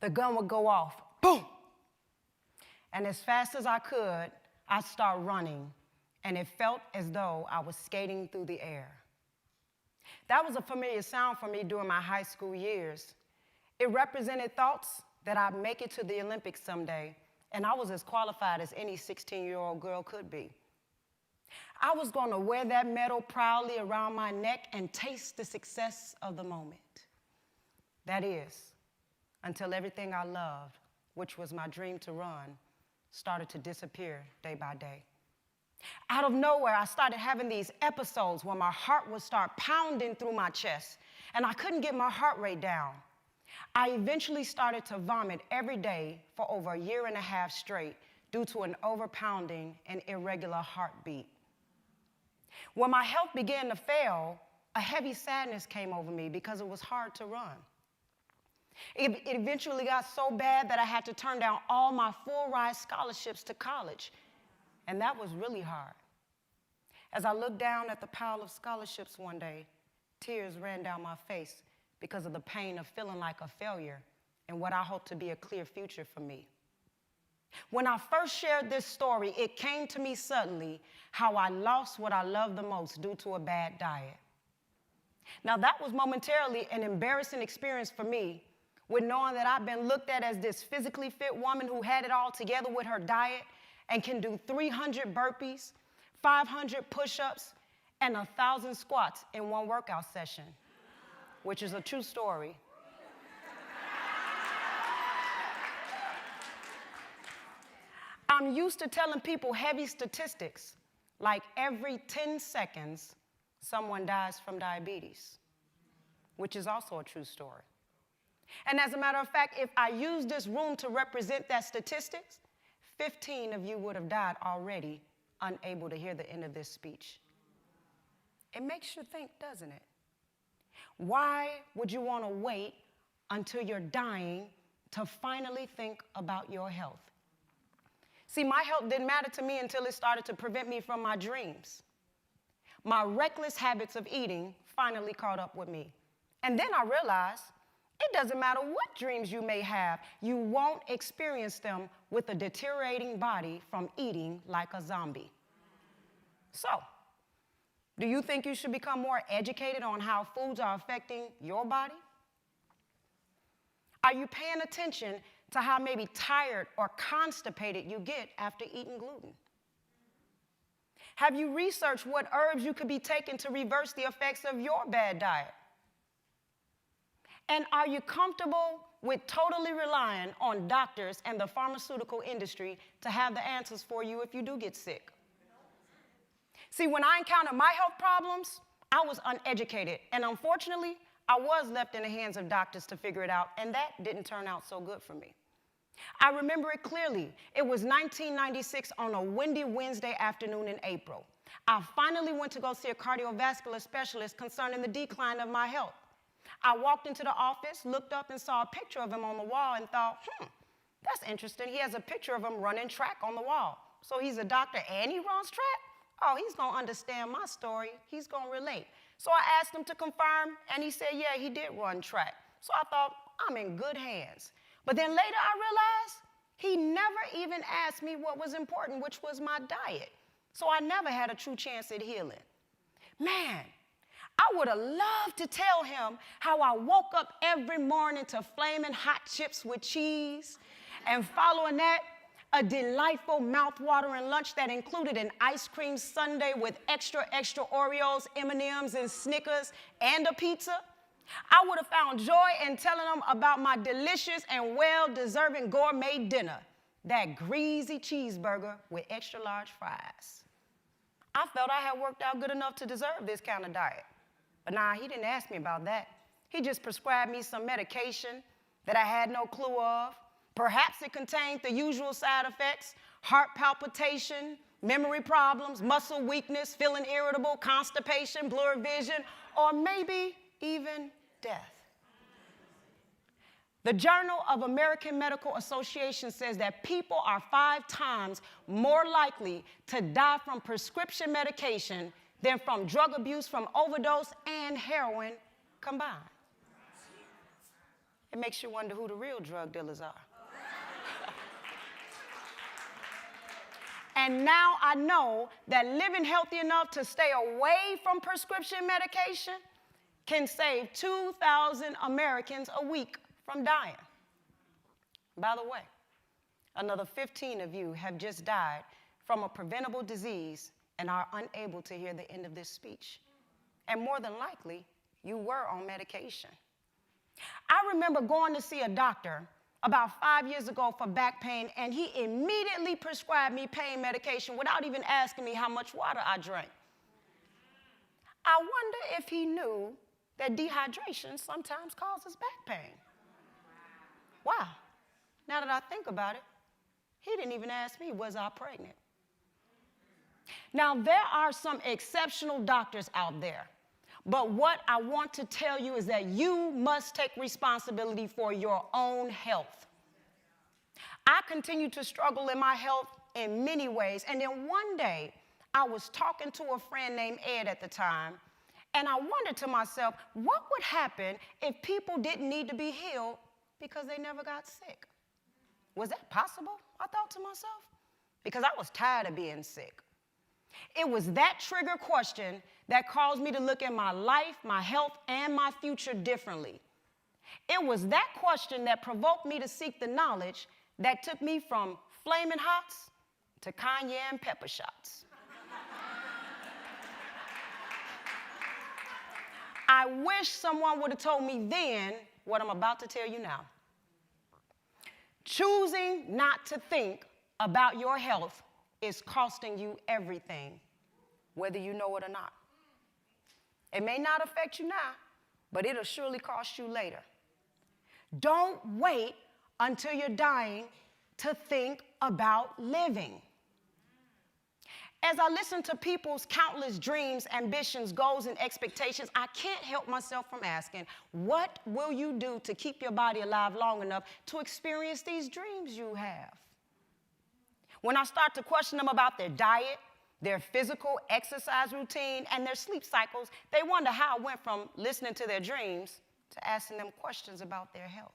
the gun would go off, boom. And as fast as I could, I'd start running, and it felt as though I was skating through the air. That was a familiar sound for me during my high school years. It represented thoughts that I'd make it to the Olympics someday, and I was as qualified as any 16-year-old girl could be. I was going to wear that medal proudly around my neck and taste the success of the moment. That is, until everything I loved, which was my dream to run, started to disappear day by day. Out of nowhere, I started having these episodes where my heart would start pounding through my chest, and I couldn't get my heart rate down. I eventually started to vomit every day for over a year and a half straight due to an overpounding and irregular heartbeat. When my health began to fail, a heavy sadness came over me because it was hard to run. It eventually got so bad that I had to turn down all my full-ride scholarships to college, and that was really hard. As I looked down at the pile of scholarships one day, tears ran down my face because of the pain of feeling like a failure in what I hoped to be a clear future for me. When I first shared this story, it came to me suddenly how I lost what I loved the most due to a bad diet. Now, that was momentarily an embarrassing experience for me, with knowing that I've been looked at as this physically fit woman who had it all together with her diet and can do 300 burpees, 500 push-ups, and 1,000 squats in one workout session, which is a true story. I'm used to telling people heavy statistics, like every 10 seconds, someone dies from diabetes, which is also a true story. And as a matter of fact, if I use this room to represent that statistics, 15 of you would have died already, unable to hear the end of this speech. It makes you think, doesn't it? Why would you want to wait until you're dying to finally think about your health? See, my health didn't matter to me until it started to prevent me from my dreams. My reckless habits of eating finally caught up with me. And then I realized it doesn't matter what dreams you may have, you won't experience them with a deteriorating body from eating like a zombie. So, do you think you should become more educated on how foods are affecting your body? Are you paying attention to how maybe tired or constipated you get after eating gluten? Have you researched what herbs you could be taking to reverse the effects of your bad diet? And are you comfortable with totally relying on doctors and the pharmaceutical industry to have the answers for you if you do get sick? See, when I encountered my health problems, I was uneducated. And unfortunately, I was left in the hands of doctors to figure it out, and that didn't turn out so good for me. I remember it clearly. It was 1996 on a windy Wednesday afternoon in April. I finally went to go see a cardiovascular specialist concerning the decline of my health. I walked into the office, looked up, and saw a picture of him on the wall and thought, that's interesting. He has a picture of him running track on the wall. So he's a doctor and he runs track? Oh, he's going to understand my story. He's going to relate. So I asked him to confirm, and he said, yeah, he did run track. So I thought, I'm in good hands. But then later I realized he never even asked me what was important, which was my diet. So I never had a true chance at healing. Man, I would have loved to tell him how I woke up every morning to flaming hot chips with cheese, and following that, a delightful mouth-watering lunch that included an ice cream sundae with extra Oreos, M&Ms, and Snickers, and a pizza. I would have found joy in telling them about my delicious and well-deserving gourmet dinner, that greasy cheeseburger with extra large fries. I felt I had worked out good enough to deserve this kind of diet. But nah, he didn't ask me about that. He just prescribed me some medication that I had no clue of. Perhaps it contained the usual side effects: heart palpitation, memory problems, muscle weakness, feeling irritable, constipation, blurred vision, or maybe even death. The Journal of American Medical Association says that people are 5 times more likely to die from prescription medication than from drug abuse, from overdose, and heroin combined. It makes you wonder who the real drug dealers are. And now I know that living healthy enough to stay away from prescription medication can save 2,000 Americans a week from dying. By the way, another 15 of you have just died from a preventable disease and are unable to hear the end of this speech. And more than likely, you were on medication. I remember going to see a doctor about 5 years ago for back pain, and he immediately prescribed me pain medication without even asking me how much water I drank. I wonder if he knew that dehydration sometimes causes back pain. Wow. Now that I think about it, he didn't even ask me, was I pregnant? Now, there are some exceptional doctors out there, but what I want to tell you is that you must take responsibility for your own health. I continue to struggle in my health in many ways, and then one day, I was talking to a friend named Ed at the time, and I wondered to myself, what would happen if people didn't need to be healed because they never got sick? Was that possible? I thought to myself, because I was tired of being sick. It was that trigger question that caused me to look at my life, my health, and my future differently. It was that question that provoked me to seek the knowledge that took me from flaming hots to cayenne pepper shots. I wish someone would have told me then what I'm about to tell you now. Choosing not to think about your health is costing you everything, whether you know it or not. It may not affect you now, but it'll surely cost you later. Don't wait until you're dying to think about living. As I listen to people's countless dreams, ambitions, goals, and expectations, I can't help myself from asking, what will you do to keep your body alive long enough to experience these dreams you have? When I start to question them about their diet, their physical exercise routine, and their sleep cycles, they wonder how I went from listening to their dreams to asking them questions about their health.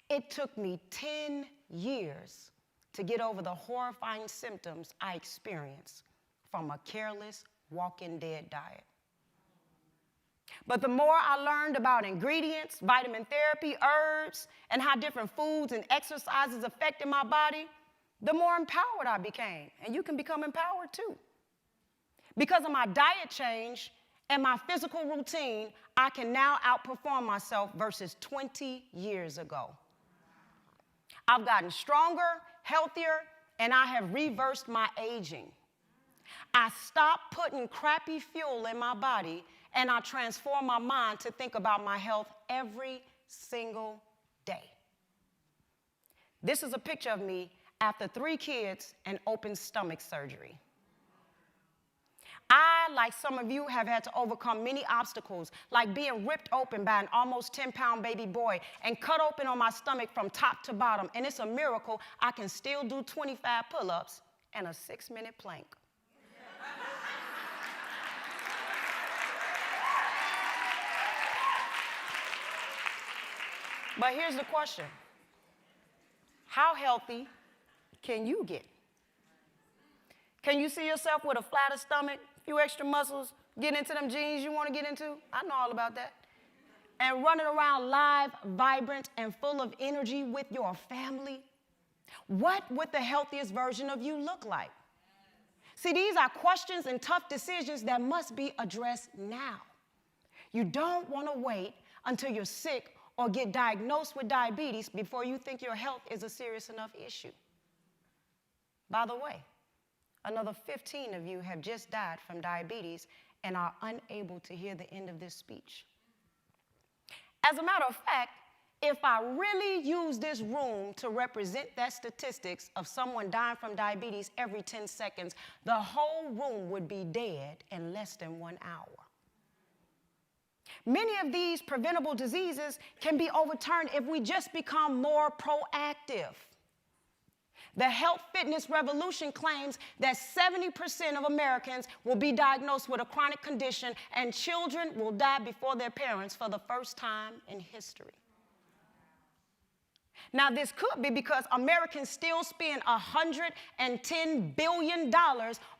It took me 10 years to get over the horrifying symptoms I experienced from a careless, walking dead diet. But the more I learned about ingredients, vitamin therapy, herbs, and how different foods and exercises affected my body, the more empowered I became. And you can become empowered too. Because of my diet change and my physical routine, I can now outperform myself versus 20 years ago. I've gotten stronger, healthier, and I have reversed my aging. I stopped putting crappy fuel in my body, and I transformed my mind to think about my health every single day. This is a picture of me after 3 kids and open stomach surgery. I, like some of you, have had to overcome many obstacles, like being ripped open by an almost 10-pound baby boy and cut open on my stomach from top to bottom. And it's a miracle I can still do 25 pull-ups and a 6-minute plank. But here's the question. How healthy can you get? Can you see yourself with a flatter stomach, few extra muscles, get into them jeans you want to get into? I know all about that. And running around live, vibrant, and full of energy with your family? What would the healthiest version of you look like? See, these are questions and tough decisions that must be addressed now. You don't want to wait until you're sick or get diagnosed with diabetes before you think your health is a serious enough issue. By the way, another 15 of you have just died from diabetes and are unable to hear the end of this speech. As a matter of fact, if I really use this room to represent that statistics of someone dying from diabetes every 10 seconds, the whole room would be dead in less than 1 hour. Many of these preventable diseases can be overturned if we just become more proactive. The health fitness revolution claims that 70% of Americans will be diagnosed with a chronic condition and children will die before their parents for the first time in history. Now, this could be because Americans still spend $110 billion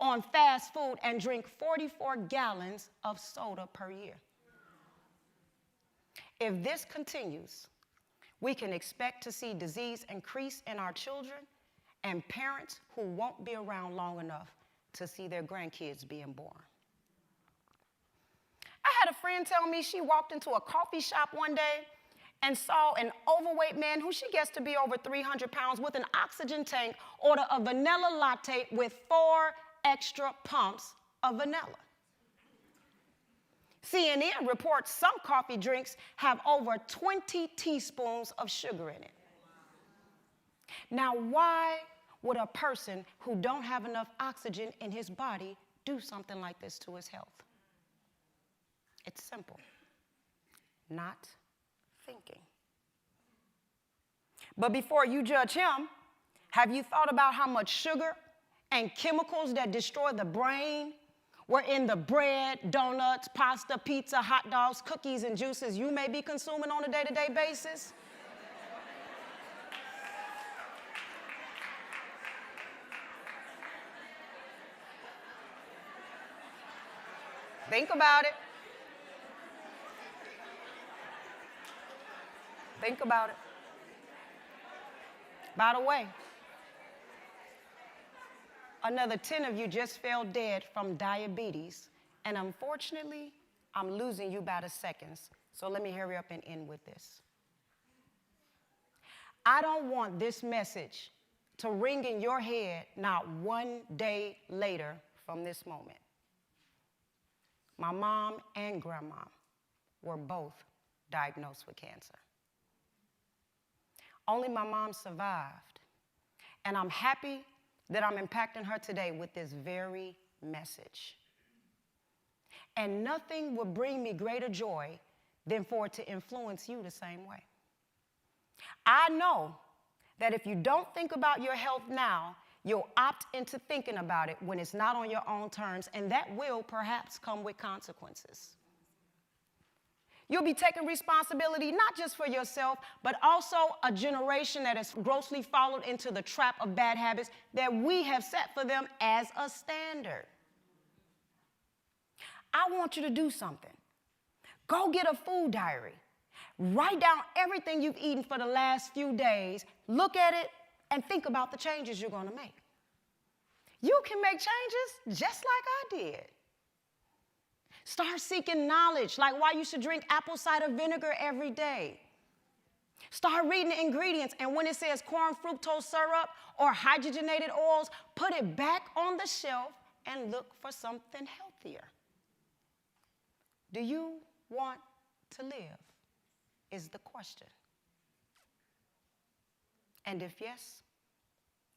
on fast food and drink 44 gallons of soda per year. If this continues, we can expect to see disease increase in our children and parents who won't be around long enough to see their grandkids being born. I had a friend tell me she walked into a coffee shop one day and saw an overweight man who she guessed to be over 300 pounds with an oxygen tank order a vanilla latte with 4 extra pumps of vanilla. CNN reports some coffee drinks have over 20 teaspoons of sugar in it. Now, why would a person who don't have enough oxygen in his body do something like this to his health? It's simple. Not thinking. But before you judge him, have you thought about how much sugar and chemicals that destroy the brain were in the bread, donuts, pasta, pizza, hot dogs, cookies, and juices you may be consuming on a day-to-day basis? Think about it. Think about it. By the way, another 10 of you just fell dead from diabetes, and unfortunately, I'm losing you by the seconds, so let me hurry up and end with this. I don't want this message to ring in your head not one day later from this moment. My mom and grandma were both diagnosed with cancer. Only my mom survived, and I'm happy that I'm impacting her today with this very message. And nothing would bring me greater joy than for it to influence you the same way. I know that if you don't think about your health now, you'll opt into thinking about it when it's not on your own terms, and that will perhaps come with consequences. You'll be taking responsibility not just for yourself, but also a generation that has grossly followed into the trap of bad habits that we have set for them as a standard. I want you to do something. Go get a food diary. Write down everything you've eaten for the last few days. Look at it and think about the changes you're going to make. You can make changes just like I did. Start seeking knowledge, like why you should drink apple cider vinegar every day. Start reading the ingredients, and when it says corn fructose syrup or hydrogenated oils, put it back on the shelf and look for something healthier. Do you want to live? Is the question. And if yes,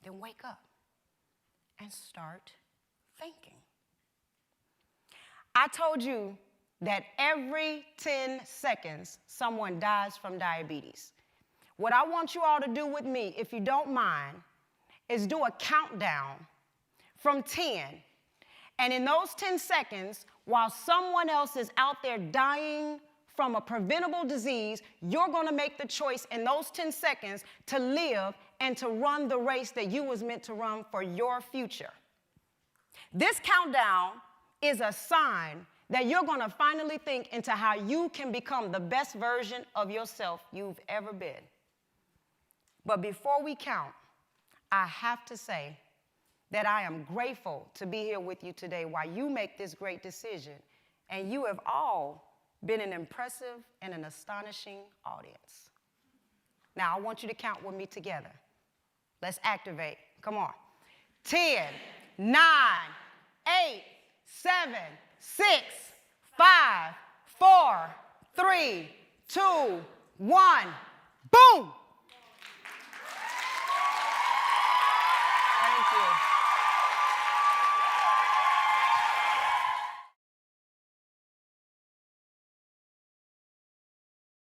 then wake up and start thinking. I told you that every 10 seconds, someone dies from diabetes. What I want you all to do with me, if you don't mind, is do a countdown from 10. And in those 10 seconds, while someone else is out there dying from a preventable disease, you're going to make the choice in those 10 seconds to live and to run the race that you was meant to run for your future. This countdown is a sign that you're going to finally think into how you can become the best version of yourself you've ever been. But before we count, I have to say that I am grateful to be here with you today while you make this great decision. And you have all been an impressive and an astonishing audience. Now, I want you to count with me together. Let's activate. Come on. 10, 9, 8, 7, 6, 5, 4, 3, 2, 1. Boom! Thank you.